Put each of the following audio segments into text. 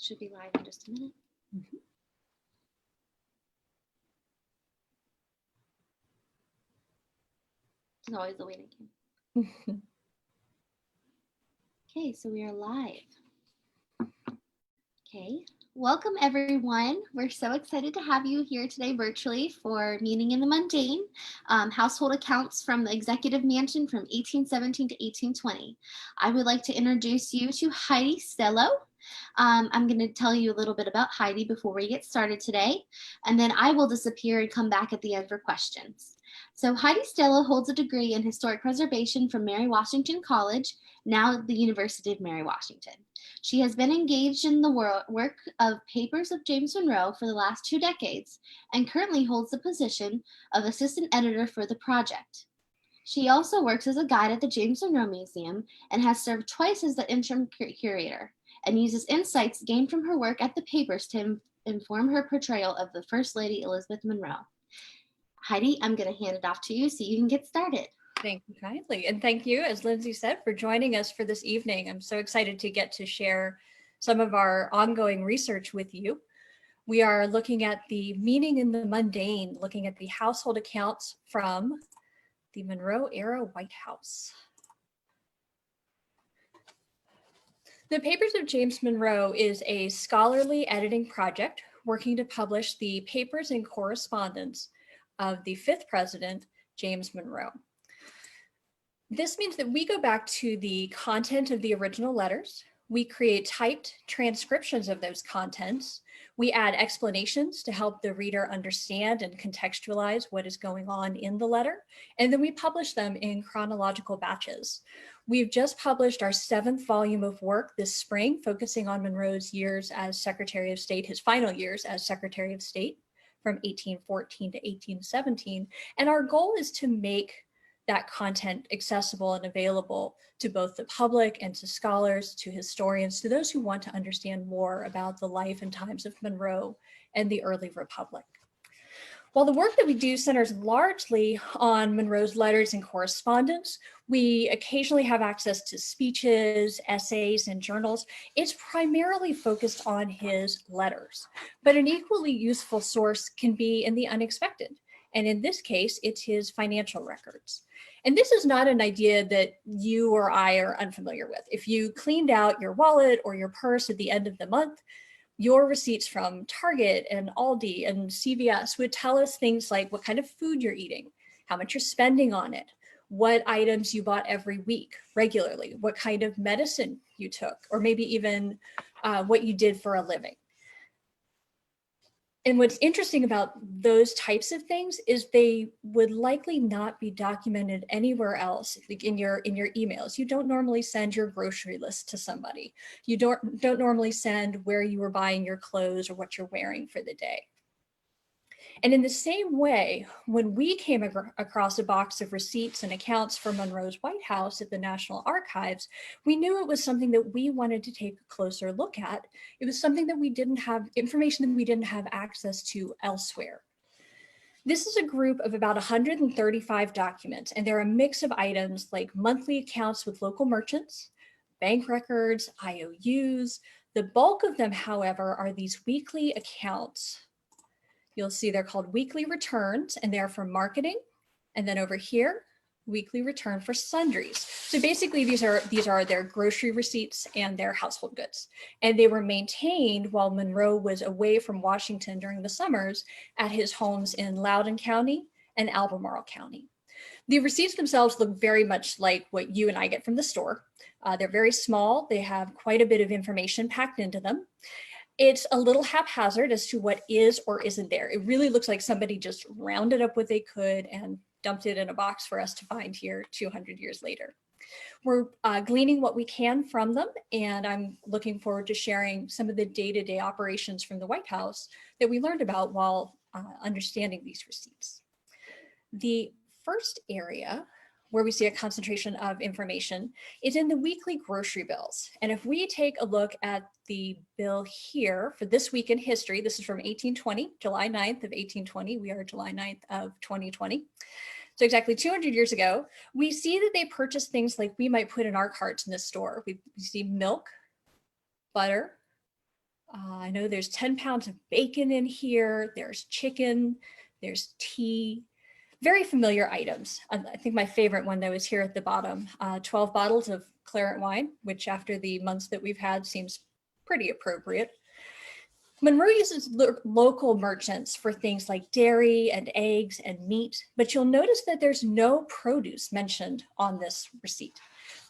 Should be live in just a minute. Mhm. It's always the waiting game. Okay, so we are live. Okay, welcome everyone. We're so excited to have you here today virtually for Meaning in the Mundane, household accounts from the Executive Mansion from 1817 to 1820. I would like to introduce you to Heidi Stello. I'm going to tell you a little bit about Heidi before we get started today, and then I will disappear and come back at the end for questions. So Heidi Stello holds a degree in historic preservation from Mary Washington College, now the University of Mary Washington. She has been engaged in the work of Papers of James Monroe for the last 2 decades and currently holds the position of assistant editor for the project. She also works as a guide at the James Monroe Museum and has served twice as the interim curator and uses insights gained from her work at the papers to inform her portrayal of the First Lady Elizabeth Monroe. Heidi, I'm going to hand it off to you so you can get started. Thank you kindly. And thank you, as Lindsay said, for joining us for this evening. I'm so excited to get to share some of our ongoing research with you. We are looking at the meaning in the mundane, looking at the household accounts from the Monroe-era White House. The Papers of James Monroe is a scholarly editing project working to publish the papers and correspondence of the 5th President, James Monroe. This means that we go back to the content of the original letters. We create typed transcriptions of those contents. We add explanations to help the reader understand and contextualize what is going on in the letter. And then we publish them in chronological batches. We've just published our 7th volume of work this spring, focusing on Monroe's years as Secretary of State, his final years as Secretary of State from 1814 to 1817. And our goal is to make that content accessible and available to both the public and to scholars, to historians, to those who want to understand more about the life and times of Monroe and the early Republic. While the work that we do centers largely on Monroe's letters and correspondence, we occasionally have access to speeches, essays, and journals. It's primarily focused on his letters, but an equally useful source can be in the unexpected. And in this case, it's his financial records. And this is not an idea that you or I are unfamiliar with. If you cleaned out your wallet or your purse at the end of the month, your receipts from Target and Aldi and CVS would tell us things like what kind of food you're eating, how much you're spending on it, what items you bought every week regularly, what kind of medicine you took, or maybe even what you did for a living. And what's interesting about those types of things is they would likely not be documented anywhere else, like in your emails. You don't normally send your grocery list to somebody. You don't normally send where you were buying your clothes or what you're wearing for the day. And in the same way, when we came across a box of receipts and accounts for Monroe's White House at the National Archives, we knew it was something that we wanted to take a closer look at. It was something that we didn't have, information that we didn't have access to elsewhere. This is a group of about 135 documents, and they're a mix of items like monthly accounts with local merchants, bank records, IOUs. The bulk of them, however, are these weekly accounts. You'll see they're called weekly returns, and they're for marketing. And then over here, weekly return for sundries. So basically these are their grocery receipts and their household goods. And they were maintained while Monroe was away from Washington during the summers at his homes in Loudoun County and Albemarle County. The receipts themselves look very much like what you and I get from the store. They're very small. They have quite a bit of information packed into them. It's a little haphazard as to what is or isn't there. It really looks like somebody just rounded up what they could and dumped it in a box for us to find here 200 years later. We're gleaning what we can from them, and I'm looking forward to sharing some of the day-to-day operations from the White House that we learned about while understanding these receipts. The first area where we see a concentration of information is in the weekly grocery bills. And if we take a look at the bill here for this week in history, this is from 1820, July 9th of 1820. We are July 9th of 2020. So exactly 200 years ago, we see that they purchased things like we might put in our carts in this store. We see milk, butter, I know there's 10 pounds of bacon in here. There's chicken, there's tea, very familiar items. I think my favorite one though is here at the bottom, 12 bottles of claret wine, which after the months that we've had seems pretty appropriate. Monroe uses local merchants for things like dairy and eggs and meat, but you'll notice that there's no produce mentioned on this receipt.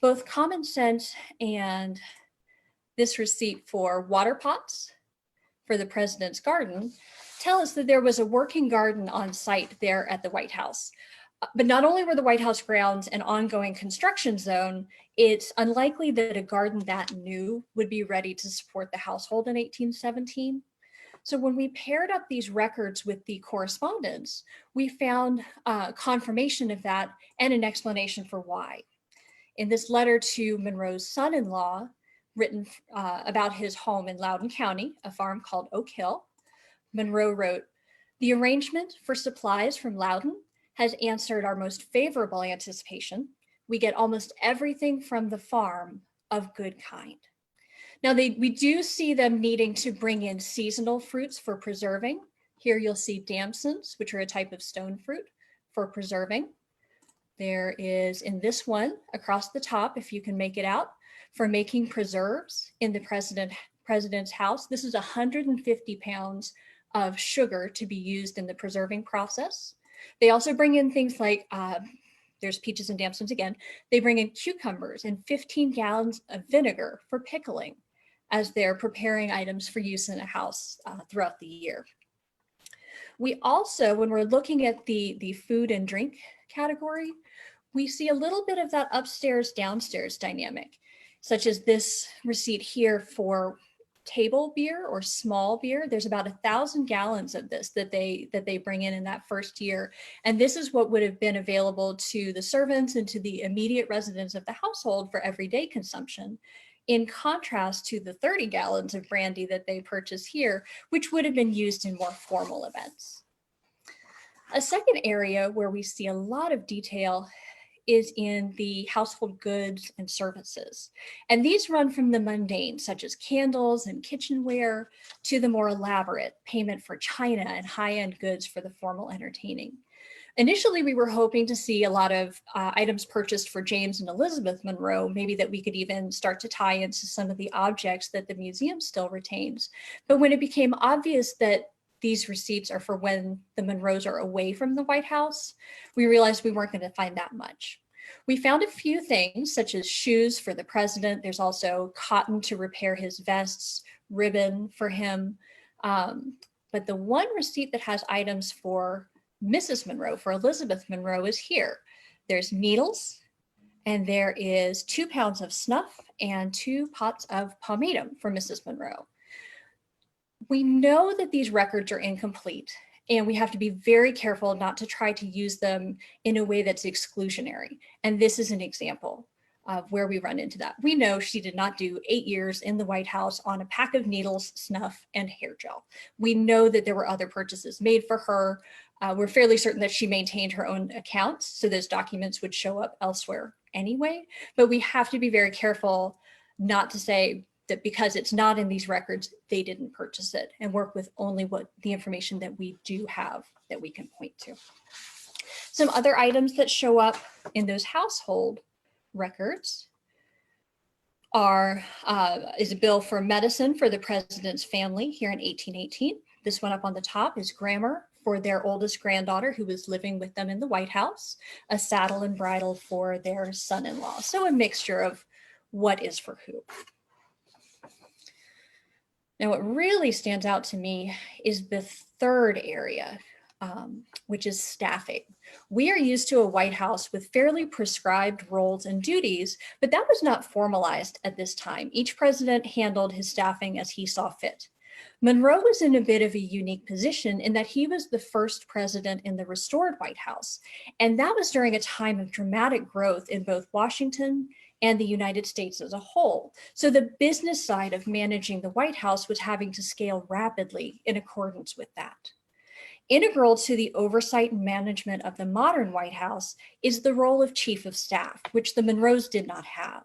Both Common Sense and this receipt for water pots for the president's garden tell us that there was a working garden on site there at the White House. But not only were the White House grounds an ongoing construction zone, it's unlikely that a garden that new would be ready to support the household in 1817. So when we paired up these records with the correspondence, we found confirmation of that and an explanation for why. In this letter to Monroe's son-in-law, written about his home in Loudoun County, a farm called Oak Hill, Monroe wrote, "The arrangement for supplies from Loudoun has answered our most favorable anticipation. We get almost everything from the farm of good kind." Now, we do see them needing to bring in seasonal fruits for preserving. Here you'll see damsons, which are a type of stone fruit for preserving. There is, in this one, across the top, if you can make it out, for making preserves in the president's house. This is 150 pounds of sugar to be used in the preserving process. They also bring in things like, there's peaches and damsons again. They bring in cucumbers and 15 gallons of vinegar for pickling as they're preparing items for use in a house throughout the year. We also, when we're looking at the food and drink category, we see a little bit of that upstairs, downstairs dynamic, such as this receipt here for table beer or small beer. There's about 1,000 gallons of this that they bring in that first year. And this is what would have been available to the servants and to the immediate residents of the household for everyday consumption, in contrast to the 30 gallons of brandy that they purchase here, which would have been used in more formal events. A second area where we see a lot of detail is in the household goods and services. And these run from the mundane, such as candles and kitchenware, to the more elaborate payment for china and high-end goods for the formal entertaining. Initially, we were hoping to see a lot of items purchased for James and Elizabeth Monroe, maybe that we could even start to tie into some of the objects that the museum still retains. But when it became obvious that these receipts are for when the Monroes are away from the White House, we realized we weren't going to find that much. We found a few things, such as shoes for the president. There's also cotton to repair his vests, ribbon for him. But the one receipt that has items for Mrs. Monroe, for Elizabeth Monroe, is here. There's needles, and there is 2 pounds of snuff and 2 pots of pomatum for Mrs. Monroe. We know that these records are incomplete, and we have to be very careful not to try to use them in a way that's exclusionary. And this is an example of where we run into that. We know she did not do 8 years in the White House on a pack of needles, snuff, and hair gel. We know that there were other purchases made for her. We're fairly certain that she maintained her own accounts, so those documents would show up elsewhere anyway. But we have to be very careful not to say that because it's not in these records, they didn't purchase it, and work with only what the information that we do have that we can point to. Some other items that show up in those household records is a bill for medicine for the president's family here in 1818. This one up on the top is grammar for their oldest granddaughter who was living with them in the White House, a saddle and bridle for their son-in-law. So a mixture of what is for who. Now, what really stands out to me is the third area, which is staffing. We are used to a White House with fairly prescribed roles and duties, but that was not formalized at this time. Each president handled his staffing as he saw fit. Monroe was in a bit of a unique position in that he was the first president in the restored White House, and that was during a time of dramatic growth in both Washington and the United States as a whole. So the business side of managing the White House was having to scale rapidly in accordance with that. Integral to the oversight and management of the modern White House is the role of Chief of Staff, which the Monroes did not have.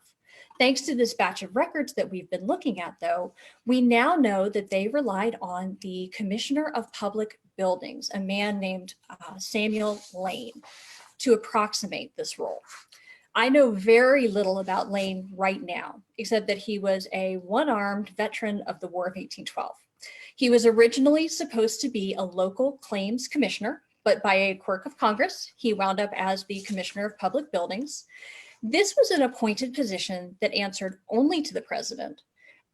Thanks to this batch of records that we've been looking at, though, we now know that they relied on the Commissioner of Public Buildings, a man named Samuel Lane, to approximate this role. I know very little about Lane right now, except that he was a one-armed veteran of the War of 1812. He was originally supposed to be a local claims commissioner, but by a quirk of Congress, he wound up as the Commissioner of Public Buildings. This was an appointed position that answered only to the president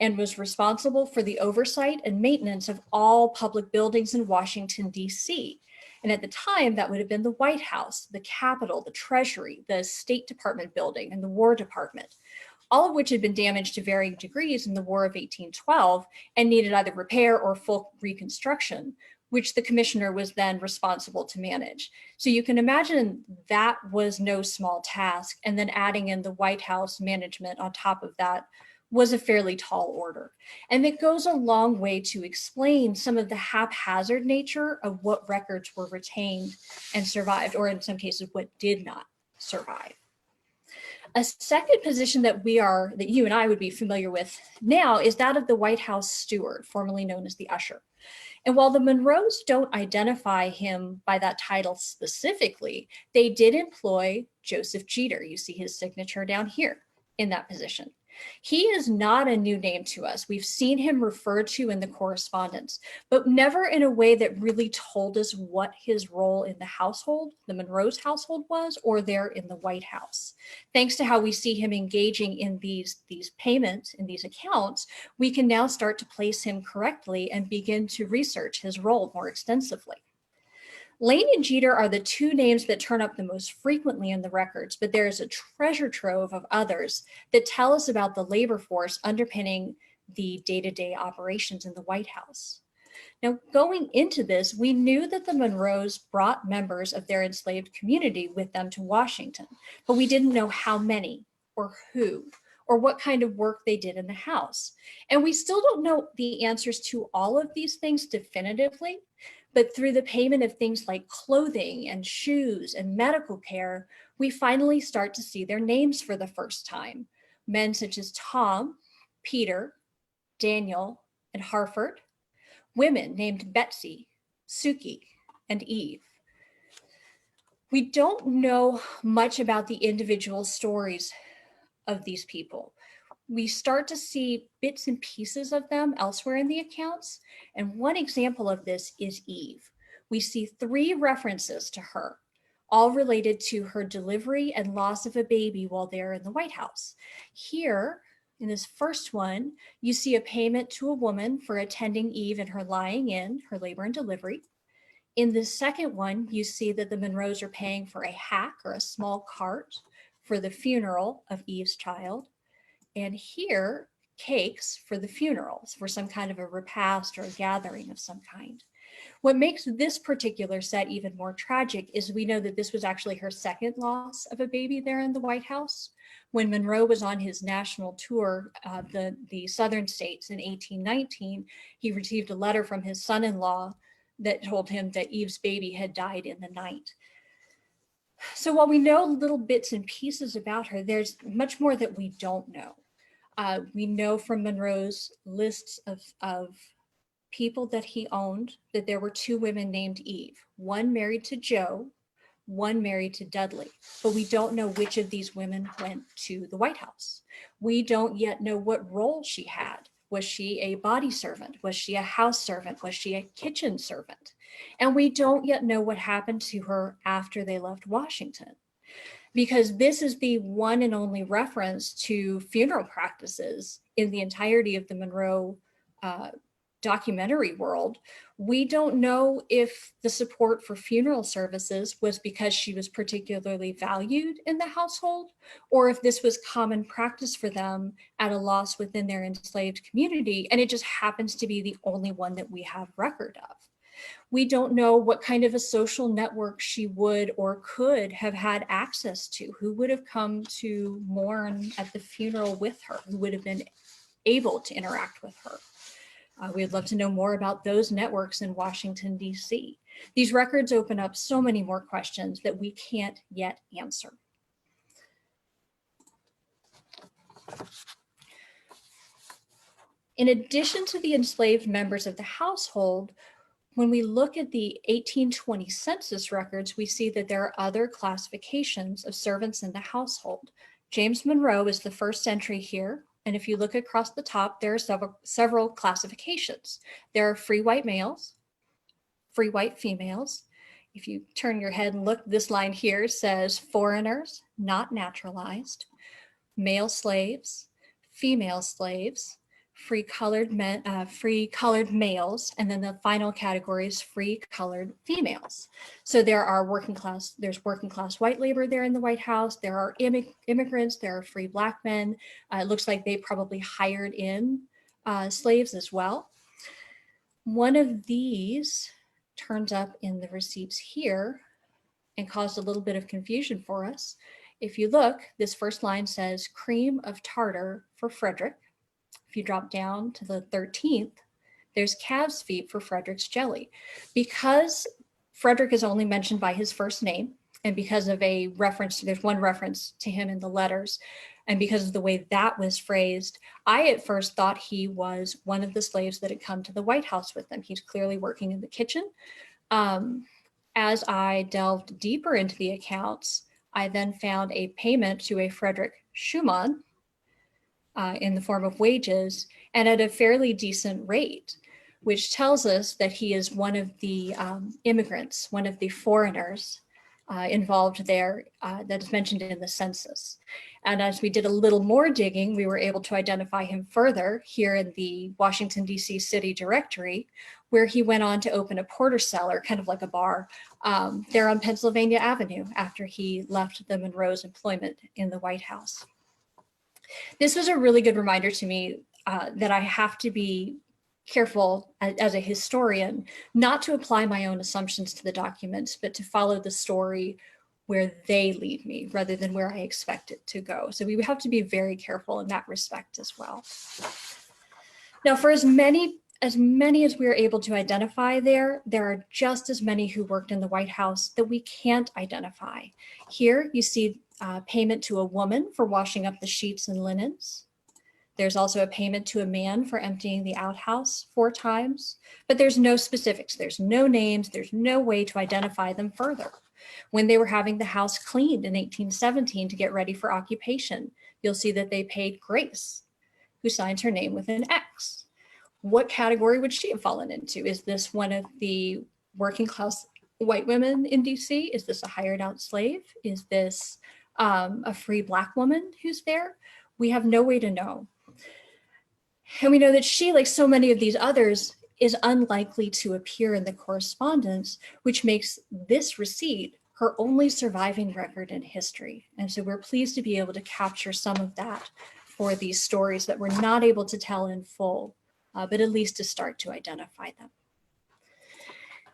and was responsible for the oversight and maintenance of all public buildings in Washington, D.C. And at the time, that would have been the White House, the Capitol, the Treasury, the State Department building, and the War Department, all of which had been damaged to varying degrees in the War of 1812 and needed either repair or full reconstruction, which the commissioner was then responsible to manage. So you can imagine that was no small task. And then adding in the White House management on top of that was a fairly tall order. And it goes a long way to explain some of the haphazard nature of what records were retained and survived, or in some cases, what did not survive. A second position that you and I would be familiar with now is that of the White House steward, formerly known as the usher. And while the Monroes don't identify him by that title specifically, they did employ Joseph Jeter. You see his signature down here in that position. He is not a new name to us. We've seen him referred to in the correspondence, but never in a way that really told us what his role in the household, the Monroe's household, was, or there in the White House. Thanks to how we see him engaging in these payments, in these accounts, we can now start to place him correctly and begin to research his role more extensively. Lane and Jeter are the two names that turn up the most frequently in the records, but there is a treasure trove of others that tell us about the labor force underpinning the day-to-day operations in the White House. Now, going into this, we knew that the Monroes brought members of their enslaved community with them to Washington, but we didn't know how many or who or what kind of work they did in the house. And we still don't know the answers to all of these things definitively, but through the payment of things like clothing and shoes and medical care, we finally start to see their names for the first time. Men such as Tom, Peter, Daniel, and Harford. Women named Betsy, Suki, and Eve. We don't know much about the individual stories of these people. We start to see bits and pieces of them elsewhere in the accounts. And one example of this is Eve. We see 3 references to her, all related to her delivery and loss of a baby while they're in the White House. Here, in this first one, you see a payment to a woman for attending Eve in her lying in, her labor and delivery. In the second one, you see that the Monroes are paying for a hack or a small cart for the funeral of Eve's child. And here, cakes for the funerals, for some kind of a repast or a gathering of some kind. What makes this particular set even more tragic is we know that this was actually her second loss of a baby there in the White House. When Monroe was on his national tour, the southern states in 1819, he received a letter from his son-in-law that told him that Eve's baby had died in the night. So while we know little bits and pieces about her, there's much more that we don't know. We know from Monroe's lists of people that he owned that there were 2 women named Eve, one married to Joe, one married to Dudley, but we don't know which of these women went to the White House. We don't yet know what role she had. Was she a body servant? Was she a house servant? Was she a kitchen servant? And we don't yet know what happened to her after they left Washington, because this is the one and only reference to funeral practices in the entirety of the Monroe documentary world. We don't know if the support for funeral services was because she was particularly valued in the household, or if this was common practice for them at a loss within their enslaved community, and it just happens to be the only one that we have record of. We don't know what kind of a social network she would or could have had access to, who would have come to mourn at the funeral with her, who would have been able to interact with her. We'd love to know more about those networks in Washington, D.C. These records open up so many more questions that we can't yet answer. In addition to the enslaved members of the household, when we look at the 1820 census records, we see that there are other classifications of servants in the household. James Monroe is the first entry here. And if you look across the top, there are several classifications. There are free white males, free white females. If you turn your head and look, this line here says foreigners, not naturalized, male slaves, female slaves, free colored males, and then the final category is free colored females. So there are there's working class white labor there in the White House. There are immigrants, there are free Black men. It looks like they probably hired in slaves as well. One of these turns up in the receipts here and caused a little bit of confusion for us. If you look, this first line says cream of tartar for Frederick. If you drop down to the 13th, there's calves feet for Frederick's jelly. Because Frederick is only mentioned by his first name, and because of a reference, there's one reference to him in the letters, and because of the way that was phrased, I at first thought he was one of the slaves that had come to the White House with them. He's clearly working in the kitchen. As I delved deeper into the accounts, I then found a payment to a Frederick Schumann in the form of wages and at a fairly decent rate, which tells us that he is one of the immigrants, one of the foreigners involved there that is mentioned in the census. And as we did a little more digging, we were able to identify him further here in the Washington, D.C. City Directory, where he went on to open a porter cellar, kind of like a bar, there on Pennsylvania Avenue after he left the Monroe's employment in the White House. This was a really good reminder to me that I have to be careful as a historian, not to apply my own assumptions to the documents, but to follow the story where they lead me rather than where I expect it to go. So we have to be very careful in that respect as well. Now, for as many as we are able to identify there are just as many who worked in the White House that we can't identify. Here you see payment to a woman for washing up the sheets and linens. There's also a payment to a man for emptying the outhouse 4 times, but there's no specifics. There's no names. There's no way to identify them further. When they were having the house cleaned in 1817 to get ready for occupation, you'll see that they paid Grace, who signs her name with an X. What category would she have fallen into? Is this one of the working class white women in DC? Is this a hired out slave? Is this a free Black woman who's there? We have no way to know. And we know that she, like so many of these others, is unlikely to appear in the correspondence, which makes this receipt her only surviving record in history. And so we're pleased to be able to capture some of that for these stories that we're not able to tell in full, but at least to start to identify them.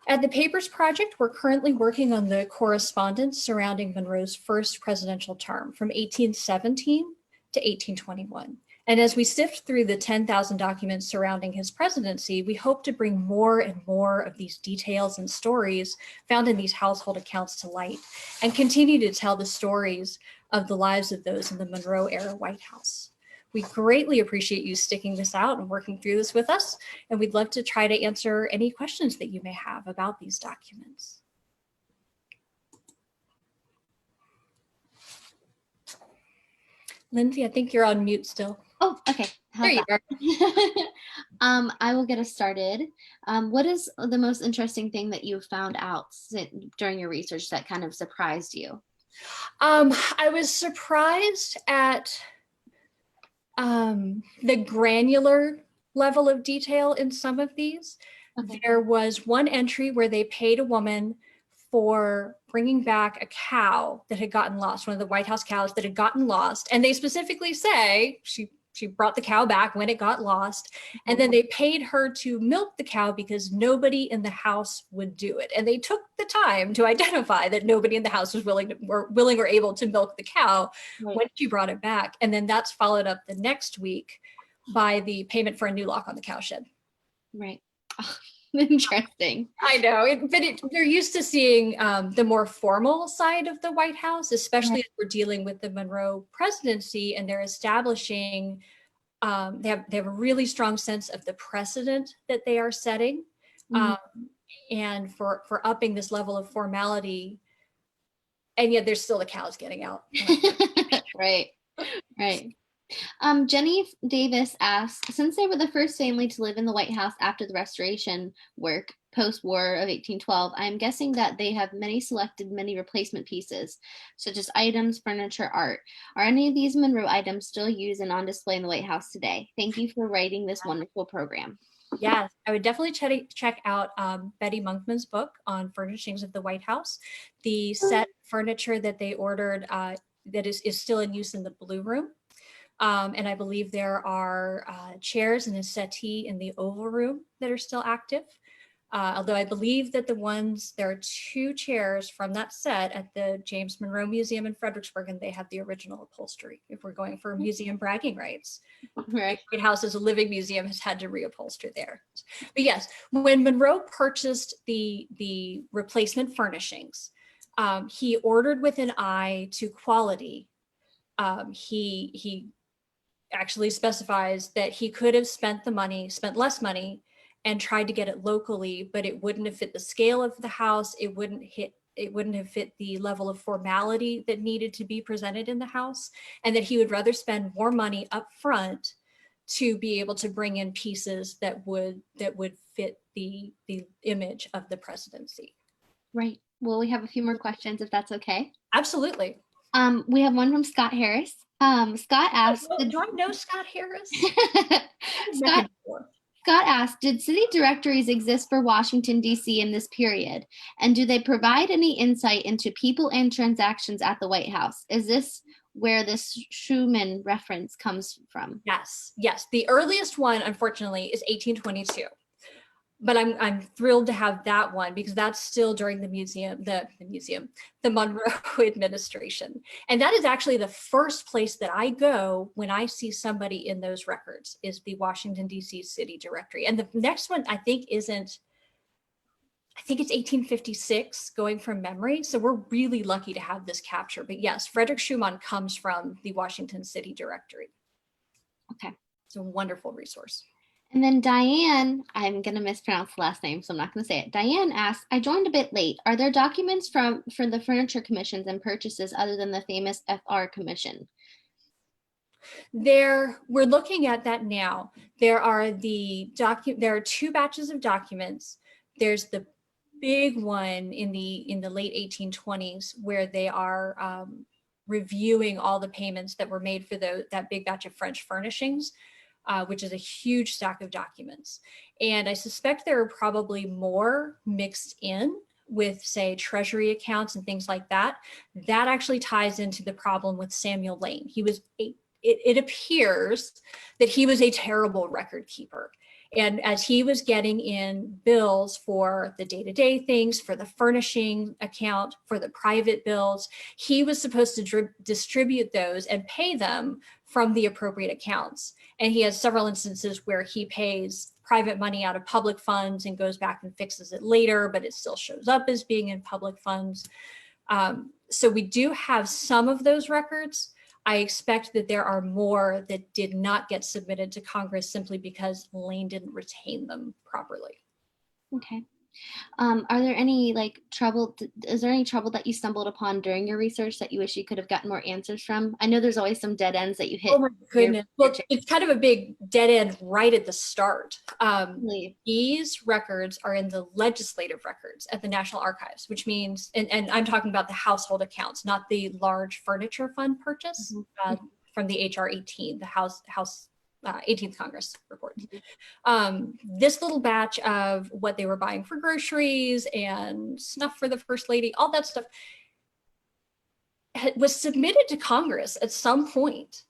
At the Papers Project, we're currently working on the correspondence surrounding Monroe's first presidential term from 1817 to 1821. And as we sift through the 10,000 documents surrounding his presidency, we hope to bring more and more of these details and stories found in these household accounts to light and continue to tell the stories of the lives of those in the Monroe-era White House. We greatly appreciate you sticking this out and working through this with us, and we'd love to try to answer any questions that you may have about these documents. Lindsay, I think you're on mute still. Oh, okay. There you are. I will get us started. What is the most interesting thing that you found out during your research that kind of surprised you? I was surprised at the granular level of detail in some of these. Okay. There was one entry where they paid a woman for bringing back a cow that had gotten lost, one of the White House cows that had gotten lost. And they specifically say she brought the cow back when it got lost. And then they paid her to milk the cow because nobody in the house would do it. And they took the time to identify that nobody in the house was willing or able to milk the cow when she brought it back. And then that's followed up the next week by the payment for a new lock on the cowshed. Right. Oh, Interesting. I know, they're used to seeing the more formal side of the White House, especially as we're dealing with the Monroe presidency, and they're establishing, they have a really strong sense of the precedent that they are setting. And for upping this level of formality, and yet there's still the cows getting out. Right, right. Jenny Davis asks, since they were the first family to live in the White House after the restoration work post-war of 1812, I am guessing that they have selected many replacement pieces, such as items, furniture, art. Are any of these Monroe items still used and on display in the White House today? Thank you for writing this wonderful program. Yes, I would definitely check out Betty Monkman's book on furnishings of the White House. The set furniture that they ordered that is still in use in the Blue Room. And I believe there are chairs and a settee in the Oval Room that are still active. Although I believe that there are 2 chairs from that set at the James Monroe Museum in Fredericksburg, and they have the original upholstery, if we're going for museum bragging rights. Right. The White House as a living museum has had to reupholster there. But yes, when Monroe purchased the replacement furnishings, he ordered with an eye to quality. He actually specifies that he could have spent less money and tried to get it locally, but it wouldn't have fit the scale of the house. It wouldn't have fit the level of formality that needed to be presented in the house, and that he would rather spend more money up front to be able to bring in pieces that would fit the image of the presidency. Right. Well, we have a few more questions, if that's okay. Absolutely. We have one from Scott Harris. Scott asked, do I know Scott Harris? Scott asked, did city directories exist for Washington, D.C. in this period? And do they provide any insight into people and transactions at the White House? Is this where this Schumann reference comes from? Yes. The earliest one, unfortunately, is 1822. But I'm thrilled to have that one because that's still during the Monroe administration. And that is actually the first place that I go when I see somebody in those records, is the Washington, D.C. City Directory. And the next one, I think it's 1856, going from memory. So we're really lucky to have this capture. But yes, Frederick Schumann comes from the Washington City Directory. Okay. It's a wonderful resource. And then Diane, I'm going to mispronounce the last name, so I'm not going to say it. Diane asks, I joined a bit late. Are there documents for the furniture commissions and purchases other than the famous FR commission? We're looking at that now. There are 2 batches of documents. There's the big one in the late 1820s where they are reviewing all the payments that were made for that big batch of French furnishings, which is a huge stack of documents. And I suspect there are probably more mixed in with, say, treasury accounts and things like that. That actually ties into the problem with Samuel Lane. It appears that he was a terrible record keeper. And as he was getting in bills for the day-to-day things, for the furnishing account, for the private bills, he was supposed to distribute those and pay them from the appropriate accounts. And he has several instances where he pays private money out of public funds and goes back and fixes it later, but it still shows up as being in public funds. So we do have some of those records. I expect that there are more that did not get submitted to Congress simply because Lane didn't retain them properly. Okay. Are there any is there any trouble that you stumbled upon during your research that you wish you could have gotten more answers from? I know there's always some dead ends that you hit. Oh my goodness. Well, it's kind of a big dead end right at the start. These records are in the legislative records at the National Archives, which means, and I'm talking about the household accounts, not the large furniture fund purchase from the HR 18, the House 18th Congress report. This little batch of what they were buying for groceries and snuff for the First Lady, all that stuff was submitted to Congress at some point,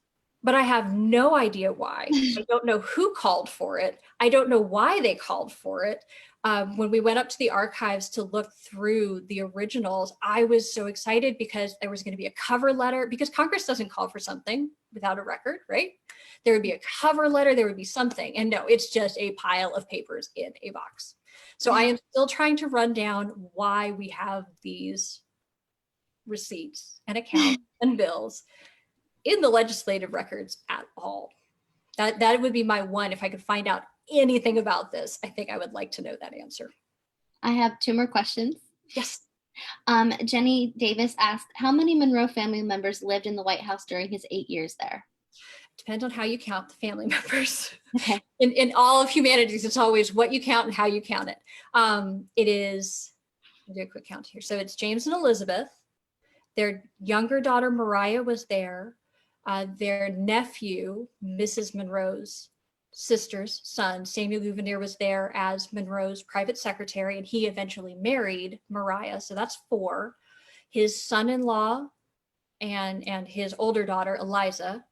but I have no idea why. I don't know who called for it. I don't know why they called for it. When we went up to the archives to look through the originals, I was so excited because there was going to be a cover letter, because Congress doesn't call for something without a record, right? There would be a cover letter, there would be something. And no, it's just a pile of papers in a box. So I am still trying to run down why we have these receipts and accounts and bills in the legislative records at all. That would be my one. If I could find out anything about this, I think I would like to know that answer. I have 2 more questions. Yes. Jenny Davis asked, how many Monroe family members lived in the White House during his 8 years there? Depends on how you count the family members. Okay. In all of humanities, it's always what you count and how you count it. It is, I'll do a quick count here. So it's James and Elizabeth. Their younger daughter, Mariah, was there. Their nephew, Mrs. Monroe's sister's son, Samuel Gouverneur, was there as Monroe's private secretary, and he eventually married Mariah. So that's 4. His son-in-law and his older daughter, Eliza,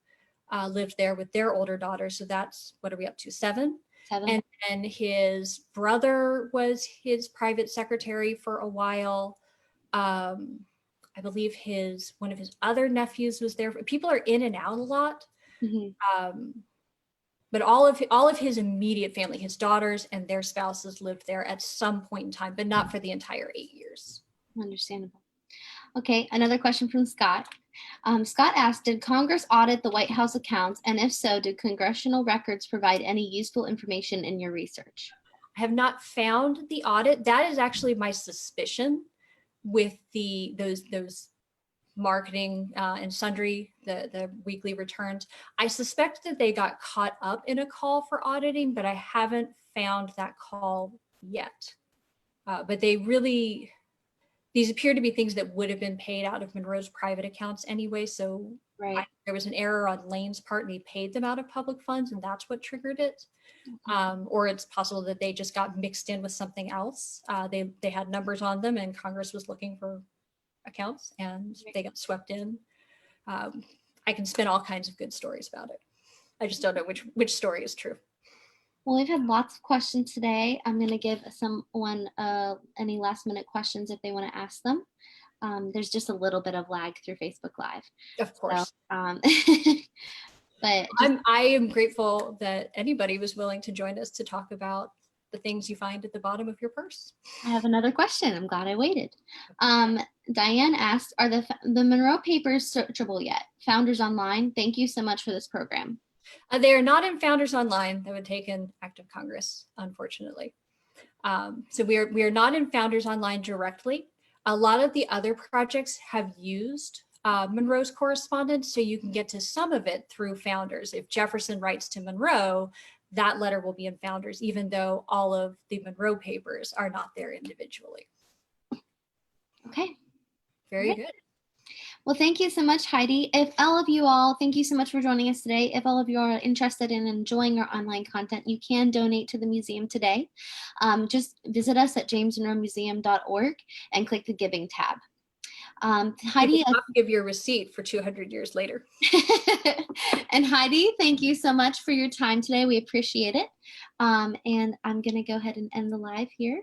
lived there with their older daughter. So that's, what are we up to? 7? 7. And his brother was his private secretary for a while. I believe one of his other nephews was there. People are in and out a lot. Mm-hmm. But all of his immediate family, his daughters and their spouses, lived there at some point in time, but not for the entire 8 years. Understandable. Okay, another question from Scott. Scott asked, did Congress audit the White House accounts? And if so, did congressional records provide any useful information in your research? I have not found the audit. That is actually my suspicion with those marketing and sundry, the weekly returns. I suspect that they got caught up in a call for auditing, but I haven't found that call yet. But these appear to be things that would have been paid out of Monroe's private accounts anyway. So right. There was an error on Lane's part and he paid them out of public funds, and that's what triggered it. Or it's possible that they just got mixed in with something else. They had numbers on them and Congress was looking for accounts and they got swept in. I can spin all kinds of good stories about it. I just don't know which story is true. Well, we've had lots of questions today. I'm going to give someone any last minute questions if they want to ask them. There's just a little bit of lag through Facebook Live. Of course. So, but I am grateful that anybody was willing to join us to talk about the things you find at the bottom of your purse. I have another question. I'm glad I waited. Diane asked, are the Monroe papers searchable yet? Founders Online, thank you so much for this program. They are not in Founders Online. That would take an act of Congress, unfortunately. So we are not in Founders Online directly. A lot of the other projects have used Monroe's correspondence, so you can get to some of it through Founders. If Jefferson writes to Monroe, that letter will be in Founders, even though all of the Monroe papers are not there individually. Okay. Very good. Well, thank you so much, Heidi. If all of you all, thank you so much for joining us today. If all of you are interested in enjoying our online content, you can donate to the museum today. Just visit us at jamesmonroemuseum.org and click the Giving tab. Heidi, I'll give your receipt for 200 years later. And Heidi, thank you so much for your time today. We appreciate it. And I'm going to go ahead and end the live here.